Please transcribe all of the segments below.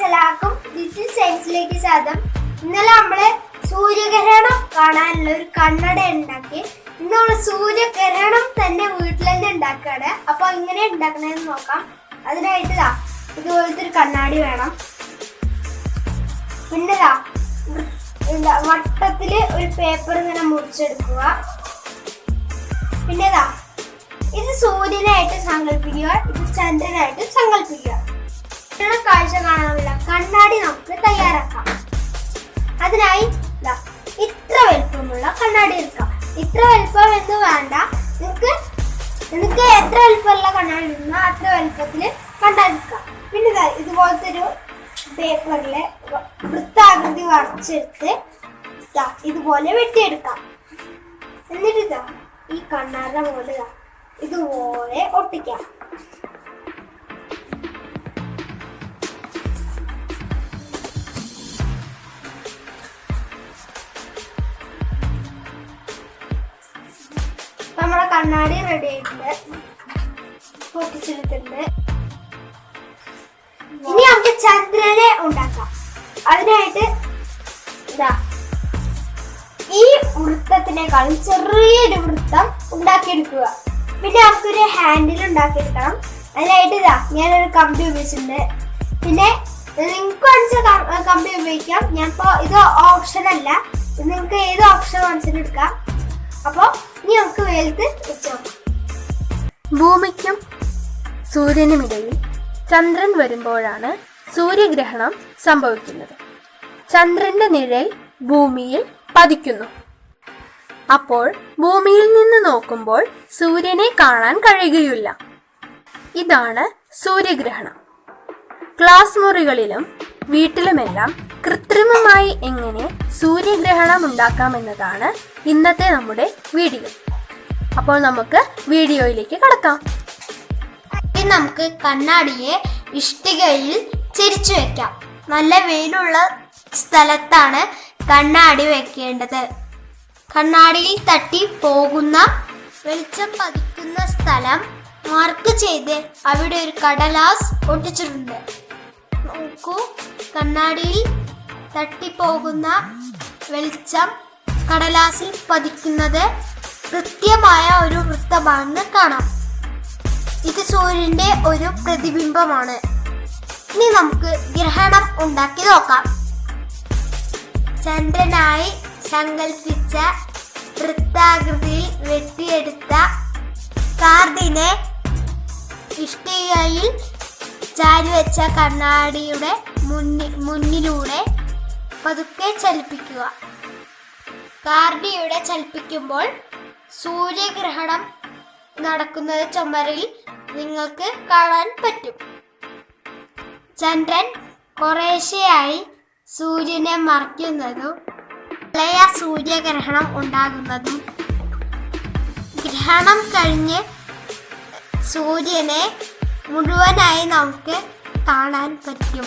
എല്ലാവർക്കും ഡിജിറ്റൽ സയൻസിലേക്ക് സ്വാഗതം. ഇന്നലെ നമ്മള് സൂര്യഗ്രഹണം കാണാനുള്ള ഒരു കണ്ണട ഉണ്ടാക്കി. ഇന്ന് നമ്മള് സൂര്യഗ്രഹണം തന്നെ വീട്ടിൽ തന്നെ ഉണ്ടാക്കുകയാണ്. അപ്പൊ എങ്ങനെ ഉണ്ടാക്കണെന്ന് നോക്കാം. അതിനായിട്ട് ഇതുപോലത്തെ ഒരു കണ്ണാടി വേണം. പിന്നെ വട്ടത്തില് ഒരു പേപ്പർ ഇങ്ങനെ മുറിച്ചെടുക്കുക. പിന്നെ ഇത് സൂര്യനായിട്ട് സങ്കല്പിക്കുക, ഇത് ചന്ദ്രനായിട്ട് സങ്കല്പിക്കുക. കാഴ്ച കാണാനുള്ള കണ്ണാടി നമുക്ക് തയ്യാറാക്കാം. അതിനായി ഇത്ര വലുപ്പമുള്ള കണ്ണാടി എടുക്കാം. ഇത്ര വലുപ്പം എന്ന് വേണ്ട, നിങ്ങൾക്ക് എത്ര വലുപ്പമുള്ള കണ്ണാടി എടുക്കുന്നോ അത്ര വലുപ്പത്തില് കണ്ണാടി എടുക്കാം. പിന്നെ ഇതുപോലത്തെ ഒരു പേപ്പറില് വൃത്താകൃതി വരച്ചെടുത്ത് ഇതുപോലെ വെട്ടിയെടുക്കാം. എന്നിട്ട് ഈ കണ്ണാടിന്റെ പോലെ ഇതുപോലെ ഒട്ടിക്കാം. നമ്മുടെ കണ്ണാടി റെഡി ആയിട്ടുണ്ട്, പൊട്ടിച്ചെടുത്തിട്ടുണ്ട്. ഇനി നമുക്ക് ചന്ദ്രനെ ഉണ്ടാക്കാം. അതിനായിട്ട് ഈ വൃത്തത്തിനേക്കാളും ചെറിയൊരു വൃത്തം ഉണ്ടാക്കിയെടുക്കുക. പിന്നെ നമുക്കൊരു ഹാൻഡിൽ ഉണ്ടാക്കിയെടുക്കണം. അതിനായിട്ട് ഞാനൊരു കമ്പി ഉപയോഗിച്ചിട്ടുണ്ട്. പിന്നെ നിങ്ങൾക്ക് വേണിച്ച കമ്പി ഉപയോഗിക്കാം. ഞാനിപ്പോ ഇത് ഓപ്ഷൻ അല്ല, നിങ്ങൾക്ക് ഏത് ഓപ്ഷൻ വേണിച്ചിട്ട് എടുക്കാം. അപ്പൊ ഇനി നമുക്ക് വെയിലത്ത് വെച്ച് നോക്കാം. ഭൂമിക്കും സൂര്യനുമിടയിൽ ചന്ദ്രൻ വരുമ്പോഴാണ് സൂര്യഗ്രഹണം സംഭവിക്കുന്നത്. ചന്ദ്രന്റെ നിഴൽ ഭൂമിയിൽ പതിക്കുന്നു. അപ്പോൾ ഭൂമിയിൽ നിന്ന് നോക്കുമ്പോൾ സൂര്യനെ കാണാൻ കഴിയുകയില്ല. ഇതാണ് സൂര്യഗ്രഹണം. ക്ലാസ് മുറികളിലും വീട്ടിലുമെല്ലാം കൃത്രിമമായി എങ്ങനെ സൂര്യഗ്രഹണം ഉണ്ടാക്കാമെന്നതാണ് ഇന്നത്തെ നമ്മുടെ വീഡിയോ. അപ്പോൾ നമുക്ക് വീഡിയോയിലേക്ക് കടക്കാം. നമുക്ക് കണ്ണാടിയെ ഇഷ്ടികയിൽ ചെരിച്ചു വെക്കാം. നല്ല വെയിലുള്ള സ്ഥലത്താണ് കണ്ണാടി വെക്കേണ്ടത്. കണ്ണാടിയിൽ തട്ടി പോകുന്ന വെളിച്ചം പതിക്കുന്ന സ്ഥലം മാർക്ക് ചെയ്ത് അവിടെ ഒരു കടലാസ് ഒട്ടിച്ചിട്ടുണ്ട്. നോക്കൂ, കണ്ണാടിയിൽ തട്ടിപ്പോകുന്ന വെളിച്ചം കടലാസിൽ പതിക്കുന്നത് കൃത്യമായ ഒരു വൃത്തമാണെന്ന് കാണാം. ഇത് സൂര്യന്റെ ഒരു പ്രതിബിംബമാണ്. ഇനി നമുക്ക് ഗ്രഹണം ഉണ്ടാക്കി നോക്കാം. ചന്ദ്രനായി സങ്കൽപ്പിച്ച വൃത്താകൃതിയിൽ വെട്ടിയെടുത്ത കാർഡിനെ ഇഷ്ടികയിൽ ചാരിവെച്ച കണ്ണാടിയുടെ മുന്നിലൂടെ പതുക്കെ ചലിപ്പിക്കുക. കാർഡിയുടെ ചലിപ്പിക്കുമ്പോൾ സൂര്യഗ്രഹണം നടക്കുന്നത് ചുമരിൽ നിങ്ങൾക്ക് കാണാൻ പറ്റും. ചന്ദ്രൻ കുറേശ്ശെയായി സൂര്യനെ മറയ്ക്കുന്നതും പ്രളയ സൂര്യഗ്രഹണം ഉണ്ടാകുന്നതും ഗ്രഹണം കഴിഞ്ഞ് സൂര്യനെ മുഴുവനായി നമുക്ക് കാണാൻ പറ്റും.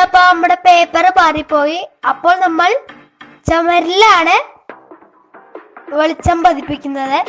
അപ്പൊ നമ്മുടെ പേപ്പർ മാറിപ്പോയി. അപ്പോൾ നമ്മൾ ചുമരിലാണ് വെളിച്ചം പതിപ്പിക്കുന്നത്.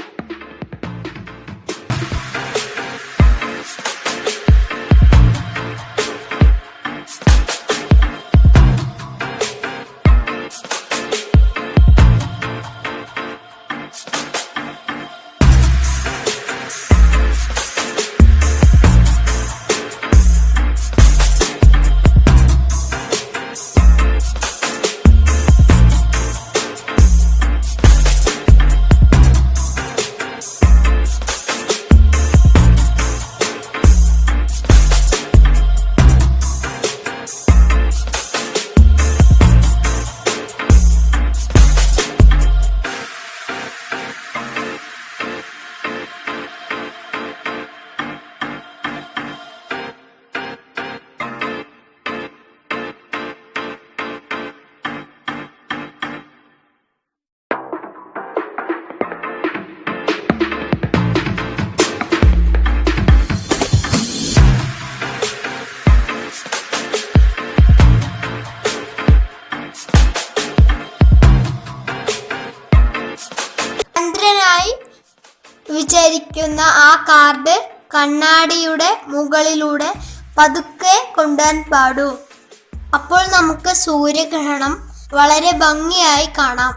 വിചാരിക്കുന്ന ആ കാർഡ് കണ്ണാടിയുടെ മുകളിലൂടെ പതുക്കെ കൊണ്ടുവരാൻ പാടൂ. അപ്പോൾ നമുക്ക് സൂര്യഗ്രഹണം വളരെ ഭംഗിയായി കാണാം.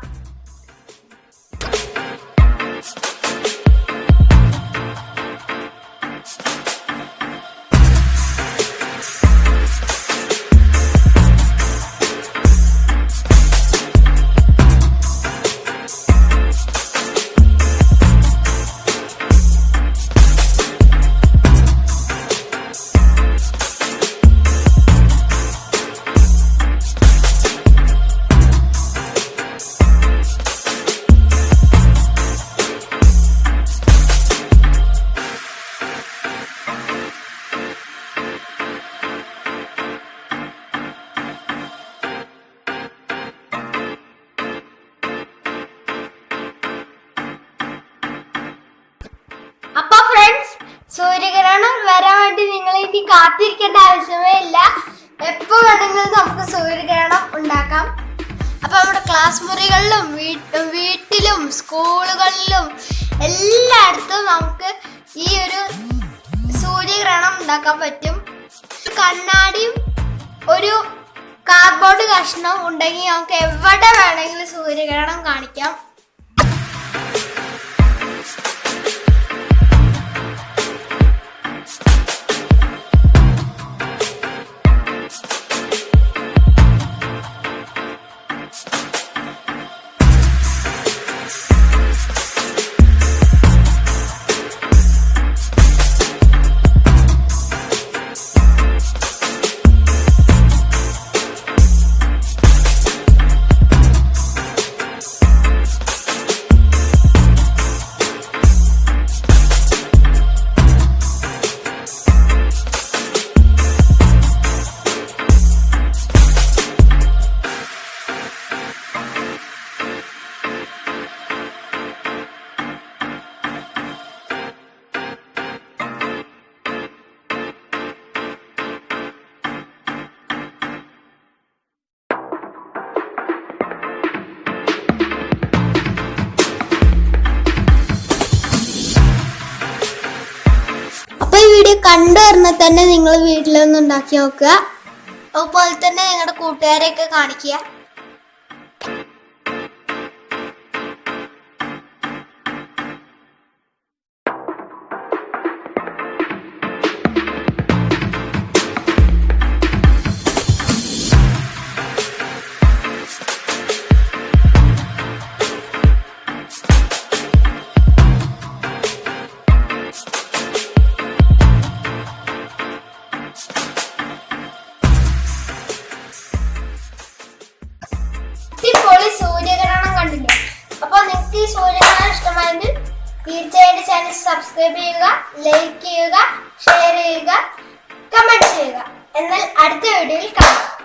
അപ്പൊ ഫ്രണ്ട്സ്, സൂര്യഗ്രഹണം വരാൻ വേണ്ടി നിങ്ങൾ ഇനി കാത്തിരിക്കേണ്ട ആവശ്യമേ ഇല്ല. എപ്പോ വേണമെങ്കിലും നമുക്ക് സൂര്യഗ്രഹണം ഉണ്ടാക്കാം. അപ്പൊ നമ്മുടെ ക്ലാസ് മുറികളിലും വീട്ടിലും സ്കൂളുകളിലും എല്ലായിടത്തും നമുക്ക് ഈ ഒരു സൂര്യഗ്രഹണം ഉണ്ടാക്കാൻ പറ്റും. കണ്ണാടിയും ഒരു കാർഡ്ബോർഡ് കഷ്ണം ഉണ്ടെങ്കിൽ നമുക്ക് എവിടെ വേണമെങ്കിലും സൂര്യഗ്രഹണം കാണിക്കാം. വീഡിയോ കണ്ടു പറഞ്ഞാൽ തന്നെ നിങ്ങൾ വീട്ടിലൊന്ന് ഉണ്ടാക്കി നോക്കുക. അതുപോലെ തന്നെ നിങ്ങളുടെ കൂട്ടുകാരെയൊക്കെ കാണിക്കുക. സൂര്യഗ്രഹണം കണ്ടില്ലേ? അപ്പൊ നിങ്ങൾക്ക് ഈ സൂര്യഗ്രഹണം ഇഷ്ടമായെങ്കിൽ തീർച്ചയായിട്ടും ചാനൽ സബ്സ്ക്രൈബ് ചെയ്യുക, ലൈക്ക് ചെയ്യുക, ഷെയർ ചെയ്യുക, കമന്റ് ചെയ്യുക. എന്നാൽ അടുത്ത വീഡിയോയിൽ കാണാം.